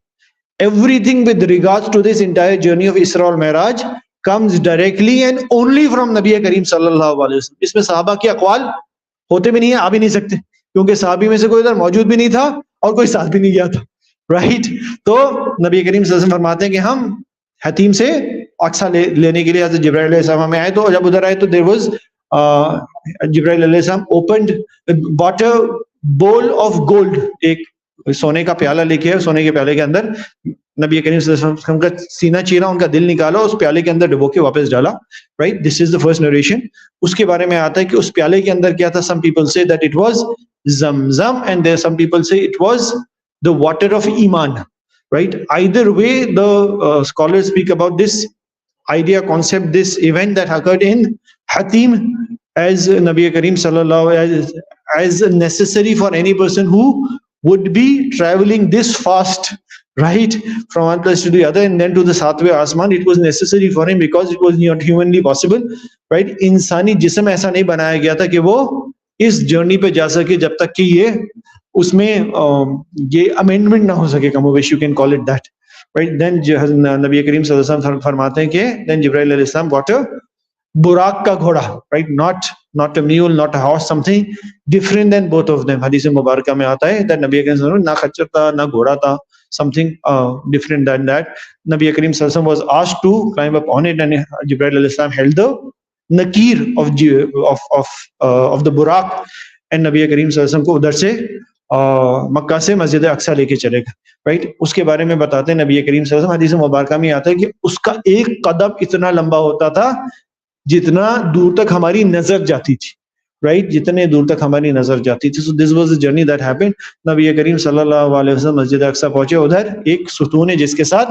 A: Everything with regards to this entire journey of Isra wal Miraj comes directly and only from Nabi Kareem sallallahu alaihi wasallam. इसमें सहाबा के अक़वाल होते भी नहीं है, आ भी नहीं सकते, क्योंकि सहाबी में से कोई इधर मौजूद भी नहीं था और कोई साथ भी नहीं गया था, राइट? तो नबी करीम सल्लल्लाहु अलैहि वसल्लम फरमाते हैं कि हम हतीम से अक्सा लेने के लिए हज़रत जिब्राइल अलैहिस्सलाम में आए. तो जब उधर आए तो देयर वाज जिब्राइल अलैहिस्सलाम opened bought a bowl of gold, एक सोने का प्याला लेके है, सोने के प्याले के अंदर नबी करीम सल्लल्लाहु अलैहि वसल्लम का सीना चीरा, उनका दिल निकाला, उस प्याले के अंदर डुबो के वापस डाला, right? This is the first narration. उसके बारे में आता है कि उस प्याले के अंदर क्या था. Some people say that it was zamzam and there some people say it was the water of iman, right? Either way the scholars speak about this idea, concept, this event that occurred in Hatim as Nabi Kareem sallallahu as necessary for any person who would be traveling this fast, right, from one place to the other and then to the सातवें आसमान. It was necessary for him because it was not humanly possible, right? इंसानी जिस्म ऐसा नहीं बनाया गया था कि वो इस जर्नी पे जा सके जब तक कि ये उसमें ये अमेंडमेंट ना हो सके, come wish you can call it that, right? Then नबी करीम सल्लल्लाहु अलैहि वसल्लम फरमाते हैं कि देन जिब्राइल अलैहिस्सलाम गॉट अ बुराक का घोड़ा, right? Not a mule, not a horse, something different than both of them. हदीस मुबारका में आता है दैट नबी करीम सल्लल्लाहु अलैहि वसल्लम ना खच्चर था ना घोड़ा था, something different than that. Nabi Karim sallallahu alaihi wasallam was asked to climb up on it and Jibril alayhi salam held the nakir of the burak and Nabi Karim sallallahu alaihi wasallam को उधर से मक्का से मस्जिद अक्सा लेके चलेगा, right? उसके बारे में बताते हैं नबी करीम सल्लल्लाहु अलैहि वसल्लम, हदीस मुबारका में आता है कि उसका एक कदम इतना लंबा होता था जितना दूर तक हमारी नजर जाती थी, राइट? जितने दूर तक हमारी नजर जाती थी. So this was the journey that happened. नबी करीम सल्लल्लाहु अलैहि वसल्लम मस्जिद अक्सा पहुंचे, उधर एक सुतून है जिसके साथ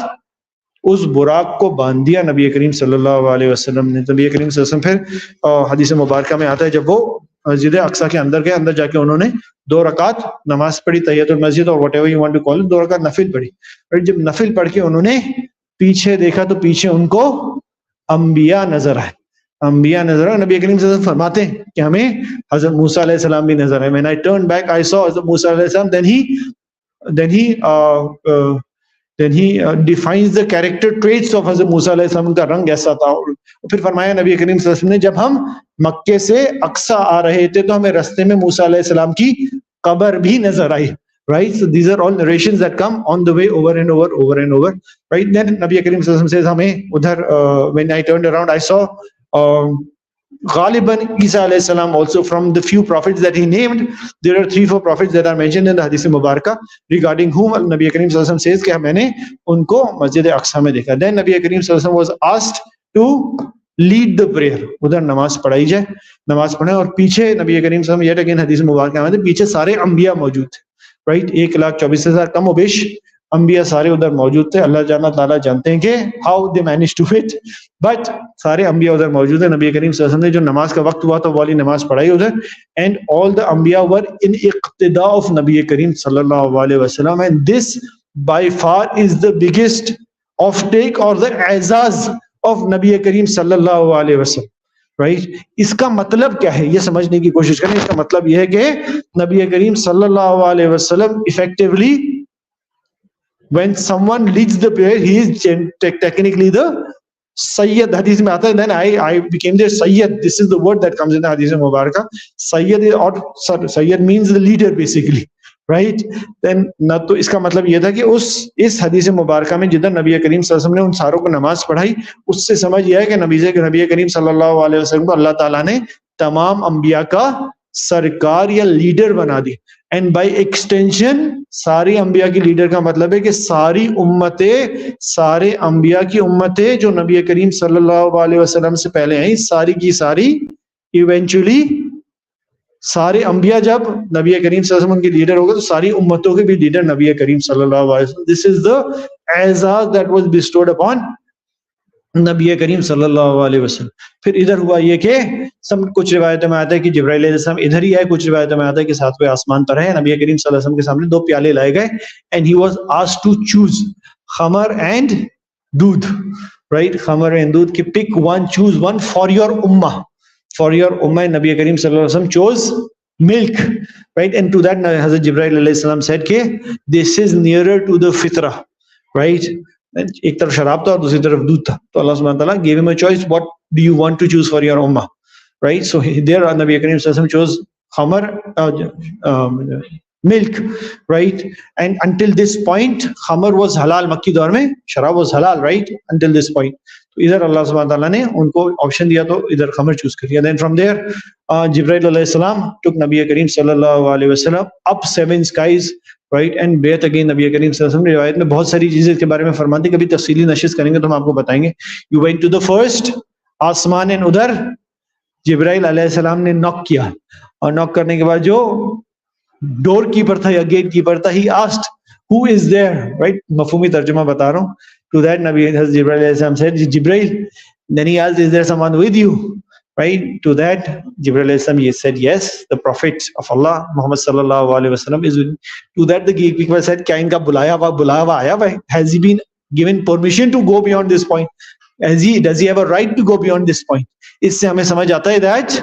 A: उस बुराक को बांध दिया नबी करीम सल्लल्लाहु अलैहि वसल्लम ने. नबी करीम सल्लल्लाहु अलैहि वसल्लम फिर हदीस मुबारका में आता है जब वो मस्जिद अक्सा के अंदर गए, अंदर जाके उन्होंने 2 रकात नमाज पढ़ी, तहियतुल मस्जिद और whatever you want to call it, 2 रकात नफिल पढ़ी. और जब नफिल पढ़ के उन्होंने पीछे देखा तो पीछे उनको अंबिया नजर आए, अंबिया नजर आए. नबी करीम सल्लल्लाहु अलैहि वसल्लम फरमाते हैं कि हमें हजरत मूसा अलैहि सलाम भी नजर आए. When I turned back, I saw हजरत मूसा अलैहि सलाम. Then he defines the character traits of हजरत मूसा अलैहि सलाम. का रंग ऐसा था. और फिर फरमाया नबी करीम सल्लल्लाहु अलैहि वसल्लम ने जब हम मक्के से अक्सा आ रहे थे तो हमें रास्ते में मूसा अलैहि सलाम की कब्र भी नजर आई, right? So these are all narrations that come on the way over and over, right? Then Nabi Karim sallallahu alaihi wasallam says हमें उधर when I turned around I saw Ghaliban Isa alayhi salam also. From the few prophets that he named, there are 3-4 prophets that are mentioned in the Hadith Mubarakah regarding whom Nabi Karim sallallahu alaihi wasallam says कि मैंने उनको मस्जिद अक्सा में देखा. Then Nabi Karim sallallahu alaihi wasallam was asked to lead the prayer. उधर नमाज पढ़ाई जाए, नमाज पढ़े और पीछे नबी करीम सल्लल्लाहु अलैहि वसल्लम yet again हदीस मुबारक में पीछे सारे अंबिया मौजूद थे, राइट? 1,24,000 कम बेश अंबिया सारे उधर मौजूद थे. अल्लाह जाना ताला जानते हैं कि how they manage to fit, but सारे अंबिया उधर मौजूद है. नबी करीम सल्लल्लाहु अलैहि वसल्लम ने जो नमाज का वक्त हुआ तो वाली नमाज पढ़ाई उधर. एंड ऑल द अंबिया वर इन इक्तिदा ऑफ नबी करीम सल्लल्लाहु अलैहि वसल्लम. And this by far is the biggest of take और द एजाज ऑफ नबी करीम सल्लल्लाहु अलैहि वसल्लम, राइट? इसका मतलब क्या है ये समझने की कोशिश करें. इसका मतलब यह है कि नबी करीम सल्लल्लाहु अलैहि वसल्लम effectively when someone leads the prayer he is technically the Sayyid. Hadith में आता है then I became their Sayyid. This is the word that comes in the Hadith Mubarakah. Sayyid or Sayyid means the leader basically, right? Then ना तो इसका मतलब ये था कि इस हदीस मुबारका में जिधर नबी करीम सल्लल्लाहु अलैहि वसल्लम ने उन सारों को नमाज पढ़ाई, उससे समझ यह है कि नबी करीम सल्लल्लाहु अलैहि वसल्लम को अल्लाह ताला ने तमाम अंबिया का सरकार या लीडर बना दी. एंड बाय एक्सटेंशन सारी अंबिया की लीडर का मतलब है कि सारी उम्मतें, सारे अंबिया की उम्मतें जो नबी करीम सल्लल्लाहु अलैहि वसल्लम से पहले आई, सारी की सारी इवेंचुअली सारे अंबिया जब नबी करीम सल्लल्लाहु अलैहि वसल्लम उनके लीडर हो गए तो सारी उम्मतों के भी लीडर नबी करीम सल्लल्लाहु अलैहि वसल्लम. दिस इज द एजाज दैट वाज बिस्टोर्ड अपॉन नबी करीम सल्लल्लाहु अलैहि वसल्लम. फिर इधर हुआ ये कि सब कुछ रिवायतों में आता है कि जिब्राइल अलैहिस्सलाम इधर ही आए, कुछ रिवायतों में आता है कि सातवें आसमान पर है. नबी करीम सल्लल्लाहु अलैहि वसल्लम के सामने दो प्याले लाए गए and he was asked to choose खमर एंड दूध, राइट, खमर एंड दूध की pick one, choose one for your उम्मा, फॉर योर उम्मा. नबी करीम सल्लल्लाहु अलैहि वसल्लम chose milk, right, and to that Hazrat Jibril alayhi salam said कि this is nearer to the fitra, right. एक तरफ शराब था और दूसरी तरफ दूध था, तो अल्लाह सुब्हानहू व तआला gave him a choice, what do you want to choose for your ummah, right. So there Nabi Karim sallallahu alaihi wasallam chose khamar, milk, right. And until this point khamar was halal, मक्की दौर में शराब was halal, right, until this point. तो इधर अल्लाह सुब्हानहू व तआला ने उनको ऑप्शन दिया तो इधर खमर चूज कर लिया. Then from there Jibril alayhi salam took Nabi Karim sallallahu alaihi wasallam up 7 skies, right, and बैत again. नबी करीम सल्लल्लाहु अलैहि वसल्लम रिवायत में बहुत सारी चीजें इसके बारे में फरमाते, कभी तफसीली नशिश करेंगे तो हम आपको बताएंगे. You went to the first आसमान एंड उधर जिब्राइल अलैहि सलाम ने नॉक किया और नॉक करने के बाद जो डोर कीपर था या गेट कीपर था, he asked who is there, right, मफहूमी तर्जुमा बता रहा हूँ. To that Nabi Jibril अलैहि सलाम said Jibril. Then he asked, is there someone with you, right. To that Jibril अलैहि सलाम he said yes, the prophet of Allah Muhammad sallallahu alaihi wasallam is with me. To that the gatekeeper said, क्या इनका बुलाया हुआ आया हुआ है, has he been given permission to go beyond this point, does he have a right to go beyond this point. इससे हमें समझ आता है that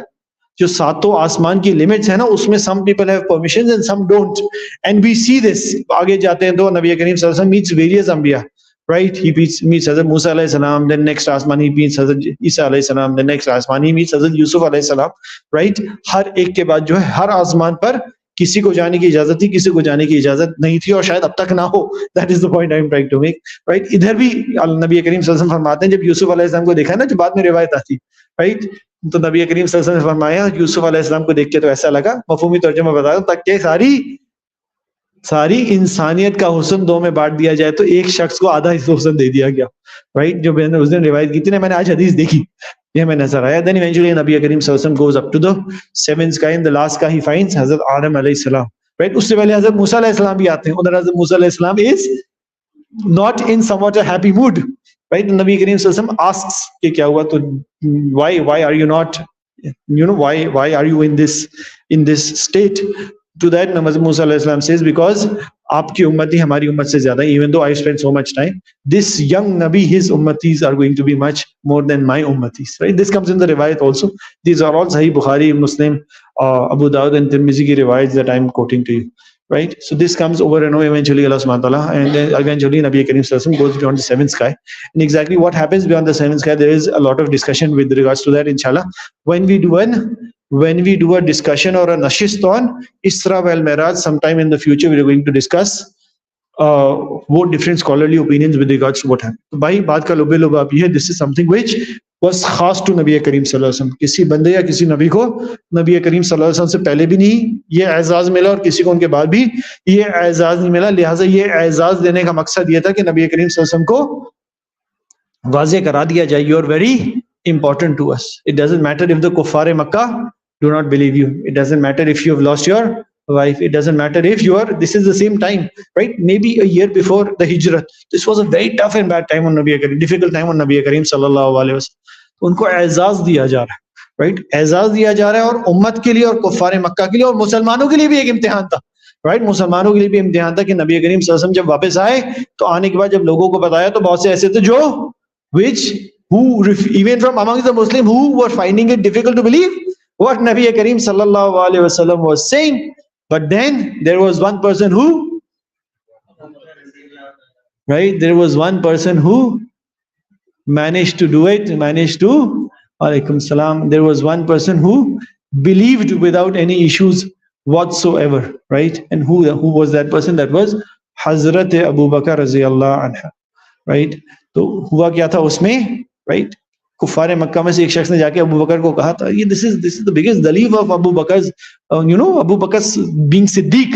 A: जो सातों आसमान की लिमिट्स है ना, उसमें some people have permissions and some don't, and we see this. आगे जाते हैं तो नबी करीम सल्लल्लाहु अलैहि वसल्लम meets various अंबिया, right. He meets Hazrat Musa alayhi salam, then next आसमान he meets Hazrat Isa alayhi salam, then next आसमान he meets Hazrat Yusuf alayhi salam, right. हर एक के बाद जो है हर आसमान पर किसी को जाने की इजाजत थी, किसी को जाने की इजाजत नहीं थी, और शायद अब तक ना हो. That is the point I am trying to make, right. इधर भी नबी करीम सल्लल्लाहु अलैहि वसल्लम फरमाते हैं, जब यूसुफ अलैहि सलाम को देखा ना, जो बाद में रिवायत आती, right, तो नबी करीम सल्लल्लाहु अलैहि वसल्लम ने फरमाया यूसुफ अलैहि सलाम को देख के तो ऐसा लगा, मफहूमी तर्जुमा बता दूं, ताकि सारी इंसानियत का हुस्न दो में बांट दिया जाए तो एक शख्स को आधा हुस्न दे दिया गया, राइट. जो मैंने उस दिन रिवायत की थी ना, मैंने आज हदीस देखी, ये हमें नजर आया. देन इवेंचुअली नबी करीम सल्लल्लाहु अलैहि वसल्लम goes up to the 7th sky, and the last sky he finds हजरत आदम अलैहि सलाम, राइट. उससे पहले हजरत मूसा अलैहि सलाम भी आते हैं. उधर हजरत मूसा अलैहि सलाम is not in somewhat a happy mood, right. नबी करीम सल्लल्लाहु अलैहि वसल्लम asks कि क्या हुआ, तो why are you not, you know, why are you in this state. To that Nabi Musa alayhi salam says, because आपकी उम्मती हमारी उम्मत से ज्यादा, even though I spent so much time, this young Nabi, his ummatis are going to be much more than my ummatis, right. This comes in the riwayat also. These are all Sahih Bukhari, Muslim, Abu Dawud and Tirmidhi ki riwayats that I am quoting to you, right. So this comes over and over. Eventually Allah subhanahu wa ta'ala, and then eventually Nabi Karim sallallahu alaihi wasallam goes beyond the 7th sky, and exactly what happens beyond the 7th sky, there is a lot of discussion with regards to that, inshallah, when we do a discussion or a nashist on Isra wal Miraj sometime in the future. We are going to discuss what different scholarly opinions with regards to what happened. तो भाई बात का लुबे लुबा आप ये, this is something which was खास to नबी करीम सल्लल्लाहु अलैहि वसल्लम. किसी बंदे या किसी नबी को नबी करीम सल्लल्लाहु अलैहि वसल्लम से पहले भी नहीं ये एजाज मिला और किसी को उनके बाद भी ये एजाज नहीं मिला. लिहाजा ये एजाज देने का मकसद ये था कि नबी करीम सल्लल्लाहु अलैहि वसल्लम को वाज़े करा दिया जाए, you are very important to us. It doesn't matter if the kuffar Makkah do not believe you. It doesn't matter if you have lost your wife. It doesn't matter if you are, this is the same time, right? Maybe a year before the hijrah. This was a very tough and bad time on Nabi Karim, difficult time on Nabi Karim sallallahu alaihi wasallam. उनको एजाज दिया जा रहा है, right? Ejaz दिया जा रहा है, और उम्मत के लिए और कुफ्फार मक्का के लिए और मुसलमानों के लिए भी एक इम्तिहान था, राइट. मुसलमानों के लिए भी इम्तिहान था कि नबी करीम सल्लल्लाहु अलैहि वसल्लम जब वापस आए तो आने के बाद जब लोगों को बताया तो बहुत से ऐसे थे जो even from amongst the Muslim who were finding it difficult to believe what Nabi Karim sallallahu alaihi wasallam was saying. But then there was one person who, right, there was one person who managed to do it, alaikum salam, there was one person who believed without any issues whatsoever, right. And who was that person? That was Hazrat Abu Bakr radhiyallahu anhu, right. तो हुआ क्या था उसमें, right. कुफार मक्का में से एक शख्स ने जाके अबू बकर को कहा था, ये दिस इज द बिगेस्ट दलीफ of Abu Bakr, you know, Abu Bakr being Siddiq,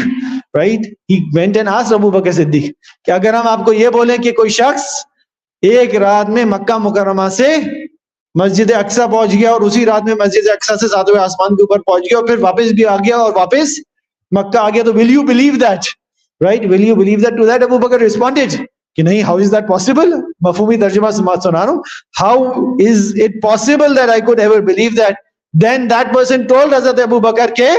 A: right. He went and asked Abu Bakr Siddiq कि अगर हम आपको ये बोलें कि कोई शख्स एक रात में मक्का मुकर्रमा से मस्जिद अक्सा पहुंच गया और उसी रात में मस्जिद अक्सा से 7वें आसमान के ऊपर पहुंच गया और फिर वापस भी आ गया और वापस मक्का आ गया, तो will you believe that? Right, will you believe that? To that Abu Bakr responded कि नहीं, हाउ इज दैट पॉसिबल? मफहूमी तर्जुमा सुना रहा हूं, how is it possible that I could ever believe that? Then that person told हजरत Abu बकर के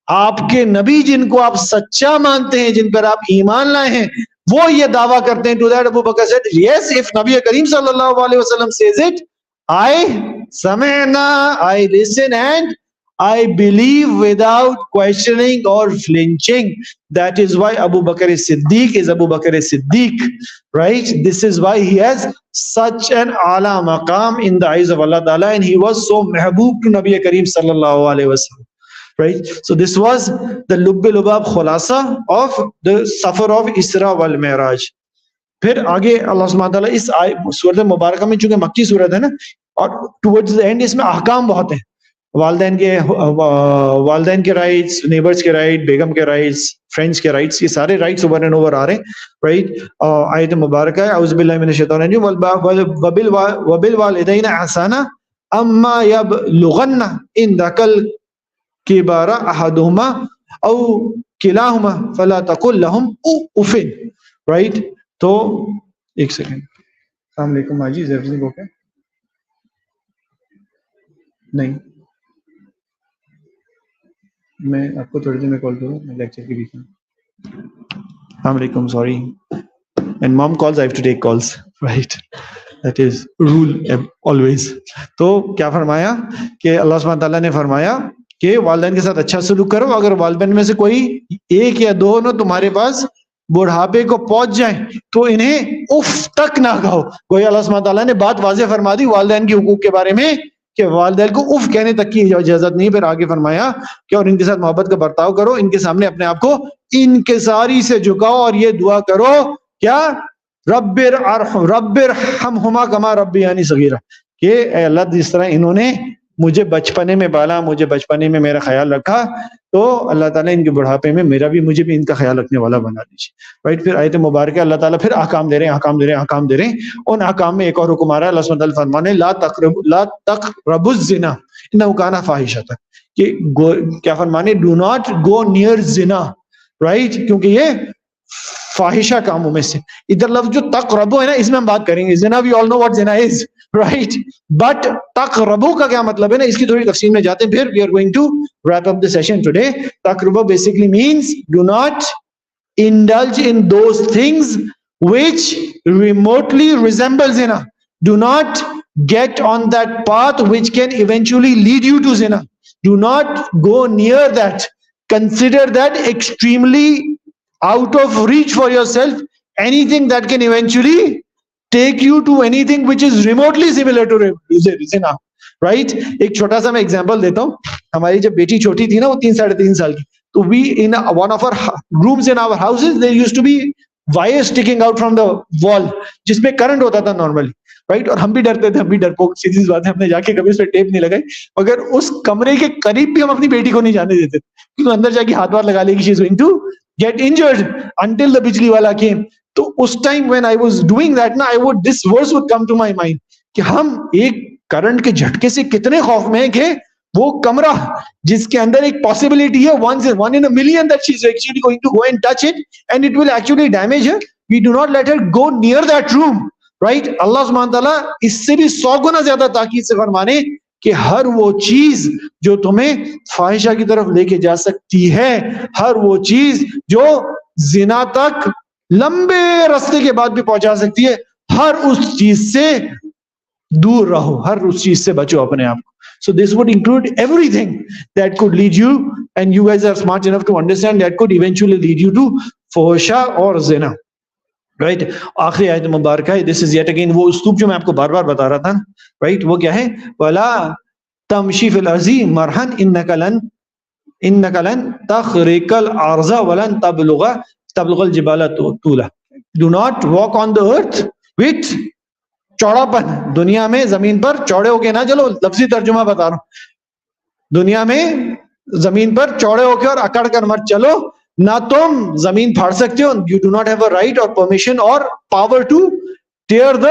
A: आपके नबी जिनको आप सच्चा मानते हैं, जिन पर आप ईमान लाए हैं, वो ये दावा करते हैं। To that Abu Bakr said, yes, if नबी करीम सल्लल्लाहु अलैहि वसल्लम सेज इट, आई समअना, I listen and I believe without questioning or flinching. That is why Abu Bakr as-Siddiq is Abu Bakr as-Siddiq, right? This is why he has such an ala maqam in the eyes of Allah Ta'ala, and he was so mehboob to Nabi Kareem sallallahu alaihi wasallam, right? So this was the Lubbi Lubab khulasa of the safar of Isra wal Miraj. फिर आगे अल्लाह सुब्हानहू व तआला इस सूरत मुबारक में, चूंकि मक्की सूरत है ना, और टुवर्ड्स द एंड इसमें अहकाम बहुत हैं, वालदैन के राइट्स, नेबर्स के राइट, बेगम के राइट्स, फ्रेंड्स के राइट्स, ये सारे राइट्स ओवर एंड ओवर आ रहे हैं, राइट? आयत मुबारक है, औज़ु बिल्लाहि मिनश शैतानिर रजीम, वबिल वालिदैन ihसाना अम्मा यबलुगन्ना इंदकल किबारा अहदुहुमा औ किलाहुमा फला तकुल लहुम उफिन, राइट? तो एक सेकंड, अस्सलाम वालेकुम माजी, इज एवरीथिंग ओके? नहीं, मैं आपको थोड़ी देर में कॉल करूँ, मैं लेक्चर के बीच में। अस्सलाम वालेकुम, sorry, and mom calls, I have to take calls, right? That is rule always. तो क्या फरमाया कि अल्लाह सुब्हानहू व तआला ने फरमाया कि वालिदैन के साथ अच्छा सलूक करो, अगर वालिदैन में से कोई एक या दोनों तुम्हारे पास बुढ़ापे को पहुंच जाए तो इन्हें उफ तक ना कहो। कोई अल्लाह सुब्हानहू व तआला ने बात वाज़ेह फरमा दी वालिदैन के हुकूक के बारे में कि वालिदैन को उफ कहने तक की इजाजत नहीं। फिर आगे फरमाया कि और इनके साथ मोहब्बत का बर्ताव करो, इनके सामने अपने आप को इनकिसारी से झुकाओ और ये दुआ करो, क्या? रब्बिर हमहुमा कमा रब्बियानी सगीरा, कि ऐ अल्लाह जिस तरह इन्होंने मुझे बचपने में पाला, मुझे बचपने में मेरा ख्याल रखा, तो अल्लाह ताला इनके बुढ़ापे में मुझे भी इनका ख्याल रखने वाला बना दीजिए, राइट? फिर आयत मुबारक अल्लाह ताला फिर अहकाम दे रहे हैं। उन अहकाम में एक और हुक्म आ रहा है, अल्लाह सुब्हानहू व तआला फरमाने ला तक़रबुज़ ज़िना इन्नहु काना फ़ाहिशतन, कि क्या फरमाने? डू नॉट गो नियर ज़िना, राइट? क्योंकि ये फाहिशा कामों में से। इधर लफ्ज जो तक़रबु है ना, इसमें हम बात करेंगे, ज़िना वी ऑल नो व्हाट ज़िना इज, राइट? बट तक़रबु का क्या मतलब है ना, इसकी थोड़ी तफसील में जाते हैं, फिर we are going to wrap up the session today. Taqrub basically means do not indulge in those things which remotely resemble zina. Do not get on that path which can eventually lead you to zina. Do not go near that. Consider that extremely out of reach for yourself. Anything that can eventually take you to anything which is remotely similar to zina. Right? एक छोटा सा मैं example देता हूँ। हमारी जब बेटी छोटी थी ना, वो 3-3.5 साल की, तो we in one of our rooms in our houses there used to be wire sticking out from the wall, जिसमें करंट होता था नॉर्मली, राइट? और हम भी डरते थे, हम भी डरपोक, सीधी सी बात है, हमने जाके कभी उस पर टेप नहीं लगाई, मगर उस कमरे के करीब भी हम अपनी बेटी को नहीं जाने देते, क्योंकि अंदर जाके हाथ वाथ लगा लेगी, she is going to get injured until the बिजली वाला केम। तो उस time when I was doing that ना, this verse would come to my mind कि हम एक करंट के झटके से कितने खौफ में हैं कि वो कमरा जिसके अंदर एक पॉसिबिलिटी है one in a million that she is actually going to go and touch it and it will actually damage her, we do not let her go near that room, right? Allah सुब्हानहू व तआला इससे भी 100 गुना ज्यादा ताकीद से फरमाने कि हर वो चीज जो तुम्हें फाहिशा की तरफ लेके जा सकती है, हर वो चीज जो जिना तक लंबे रास्ते के बाद भी पहुंचा सकती है, हर उस चीज से दूर रहो, हर उस चीज से बचो अपने आप को। So this would include everything that could lead you, and you guys are smart enough to understand that could eventually lead you to फहशा और ज़िना, राइट? आखिरी आयत मुबारक है, दिस इज येट अगेन वो उस्लूब जो मैं आपको बार बार बता रहा था, राइट? वो क्या है? वला तमशी फिल अर्ज़ी मरहन इन्नका लन तखरिकल अर्ज़ा वलन तबलुगल जिबाला तूला। Do not walk on the earth with चौड़ापन, दुनिया में जमीन पर चौड़े होके ना चलो, लफ्जी तर्जुमा बता रहा हूं, दुनिया में जमीन पर चौड़े होके और अकड़ कर मत चलो, ना तुम जमीन फाड़ सकते हो, you do not have a right और परमिशन और power to tear the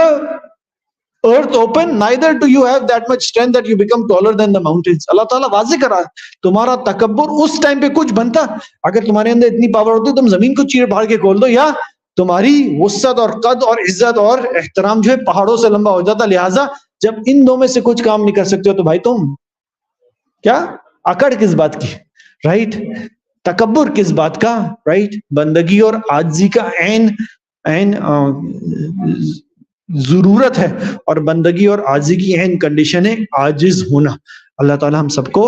A: earth open, neither do you have that much strength that you become taller than the mountains. अल्लाह ताला वाज़े करा है, तुम्हारा तकब्बुर उस टाइम पे कुछ बनता, अगर तुम्हारे अंदर इतनी पावर होती तुम जमीन को चीर फाड़ के खोल दो, या तुम्हारी वुस्सत और कद और इज्जत और एहतराम जो है पहाड़ों से लंबा हो जाता। लिहाजा जब इन दो में से कुछ काम नहीं कर सकते हो तो भाई तुम क्या अकड़ किस बात की, राइट? तकब्बुर किस बात का, राइट? बंदगी और आजिज़ी का ऐन ऐन जरूरत है, और बंदगी और आजिज़ी की अहम कंडीशन है आजिज होना। अल्लाह ताला हम सबको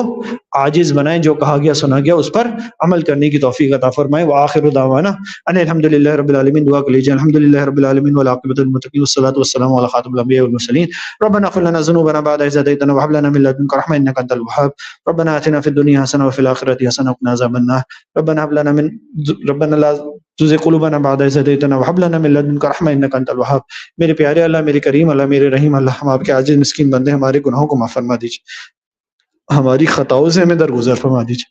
A: आजिज बनाए, जो कहा गया सुना गया उस पर अमल करने की तौफीक अता फरमाए। व आखिरु दावाना अनिल हम्दुलिल्लाहि रब्बिल आलमीन। दुआ कर लीजिए, अल्हम्दुलिल्लाहि रब्बिल आलमीन वल आक़िबतुल मुत्तक़ीन वस्सलातु वस्सलामु अला खातिमिल अंबिया वल मुरसलीन। रब्बना इग़फिर लना ज़ुनूबना बअद इज़ हदैतना व हब लना मिन लदुनका रहमह इन्नका अंतल वहाब। रब्बना आतिना फिद दुनिया हसना व फिल आखिरति हसना व क़िना अज़ाबन्नार। रब्बना हब लना मिन रब्बना ला तुज़िग़ क़ुलूबना बअद इज़ हदैतना व हब लना मिन लदुनका रहमह इन्नका अंतल वहाब। मेरे प्यारे अल्लाह, मेरे करीम अल्लाह, मेरे रहीम अल्लाह, हम आपके आजिज़ मिस्कीन बंदे, हमारे गुनाहों को माफ़ फरमा दीजिए, हमारी खताओं से हमें दरगुजर फरमा दीजिए।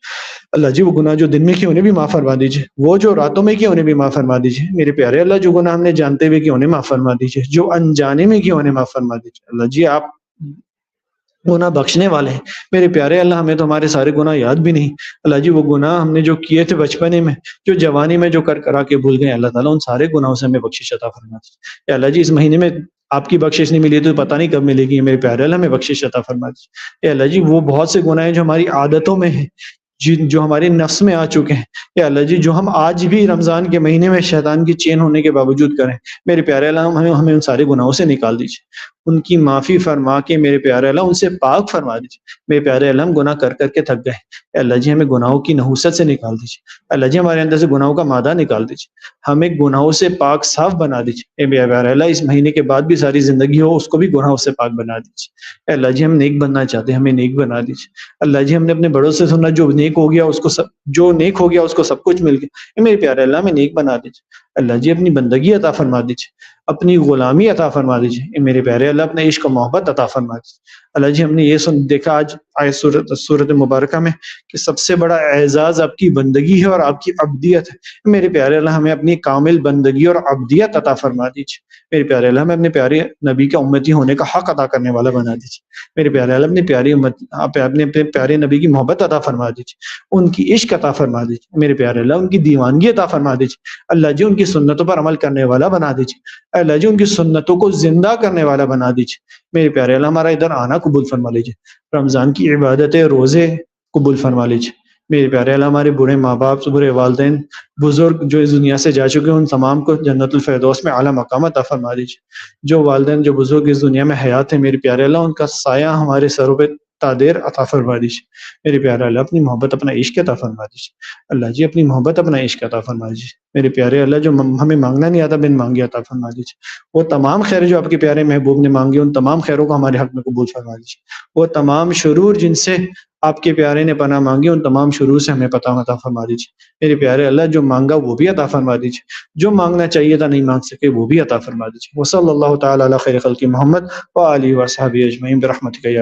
A: अल्लाह जी, वो गुनाह जो दिन में किए उन्हें भी माफ़ फरमा दीजिए, वो जो रातों में किए उन्हें भी माफ़ फरमा दीजिए। मेरे प्यारे अल्लाह, जो गुनाह हमने जानते हुए किए उन्हें माफ़ फरमा दीजिए, जो अनजाने में किए उन्हें माफ़ फरमा दीजिए। अल्लाह जी, आप गुनाह बख्शने वाले हैं। मेरे प्यारे अल्लाह, हमें तो हमारे सारे गुनाह याद भी नहीं। अल्लाह जी, वो गुनाह हमने जो किए थे बचपने में, जो जवानी में जो कर करा के भूल गए, अल्लाह ताला उन सारे गुनाहों से हमें बख्शिश अता फरमा दीजिए। या अल्लाह जी, इस महीने में आपकी बख्शिश नहीं मिली तो पता नहीं कब मिलेगी। मेरे प्यारे अल्लाह, हमें बख्शिश अता फरमा दीजिए। या अल्लाह जी, वो बहुत से गुनाह हैं जो हमारी आदतों में हैं, जो हमारे नफ्स में आ चुके हैं, या अल्लाह जी, जो हम आज भी रमज़ान के महीने में शैतान की चेन होने के बावजूद करें, मेरे प्यारे अल्लाह, हमें हमें उन सारे गुनाहों से निकाल दीजिए, उनकी माफ़ी फरमा के मेरे प्यारे अल्लाह उनसे पाक फरमा दीजिए। मेरे प्यारे अल्लाह, हम गुनाह कर के थक गए, अल्लाह जी, हमें गुनाहों की नहूसत से निकाल दीजिए। अल्लाह जी, हमारे अंदर से गुनाहों का मादा निकाल दीजिए, हमें गुनाहों से पाक साफ बना दीजिए। मेरे प्यारे अल्लाह, इस महीने के बाद भी सारी ज़िंदगी हो उसको भी गुनाहों से पाक बना दीजिए। अल्लाह जी, हम नेक बनना चाहते हैं, हमें नेक बना दीजिए। अल्लाह जी, हमने अपने बड़ों से सुना, जो नेक हो गया उसको सब कुछ मिल गया। मेरे प्यारे अल्लाह, हमें नेक बना दीजिए। अल्लाह जी, अपनी बंदगी अता फरमा दीजिए, अपनी गुलामी अता फरमा दीजिए। मेरे प्यारे अल्लाह, अपने इश्क और मोहब्बत अता फरमा दीजिए। अल्लाह जी, हमने ये देखा आज आए सूरत मुबारका में कि सबसे बड़ा एजाज़ आपकी बंदगी है और आपकी अब्दियत है। मेरे प्यारे अल्लाह, हमें अपनी कामिल बंदगी और अब्दियत अता फरमा दीजिए। मेरे प्यारे अल्लाह, हमें अपने प्यारे नबी का उम्मती होने का हक अदा करने वाला बना दीजिए। मेरे प्यारे अल्लाह, अपनी प्यारी उम्मत आप अपने प्यारे नबी की मोहब्बत अता फरमा दीजिए, उनकी इश्क अता फरमा दीजिए। मेरे प्यारे अल्लाह, उनकी दीवानगी अता फरमा दीजिए। अल्लाह जी, उनकी सुन्नतों पर अमल करने वाला बना दीजिए। अल्लाह जी, उनकी सुन्नतों को जिंदा करने वाला बना दीजिए। मेरे प्यारे अल्लाह, हमारा इधर आना कबूल फरमा लीजिए, रमज़ान की इबादतें, रोज़े कबूल फरमा लीजिए। मेरे प्यारे अल्लाह, हमारे बुरे माँ-बाप, बुरे वालिदैन, बुज़ुर्ग जो इस दुनिया से जा चुके हैं, उन तमाम को जन्नतुल फ़िरदौस में आला मकाम अता फरमा दीजिए। जो वालिदैन, जो बुज़ुर्ग इस दुनिया में हयात हैं, मेरे प्यारे अल्लाह, उनका साया हमारे सरों पे तादेर अता फरमा दीजिए। मेरे प्यारे अल्लाह, अपनी मोहब्बत, अपना इश्क अता फरमा दीजिए। अल्लाह जी, अपनी मोहब्बत, अपना इश्क अता फरमा दीजिए। मेरे प्यारे अल्लाह, जो हमें माँगना नहीं आता, बिन माँगे अता फरमा दीजिए। वो तमाम खैर जो आपके प्यारे महबूब ने माँगी, उन तमाम खैरों को हमारे हक़ में कबूल फरमा दीजिए। वो तमाम शुरूर जिनसे आपके प्यारे ने पनाह माँगी, उन तमाम शुरूर से हमें पता अता फरमा दीजिए। मेरे प्यारे अल्लाह, जो माँगा वो भी अता फरमा दीजिए, जो माँगना चाहिए था नहीं माँग सके वो भी अता फरमा दीजिए। व सल्लल्लाहु तआला अला खैरि खल्क़ि मोहम्मद व आलिहि व अस्हाबिहि अजमईन बिरहमतिका या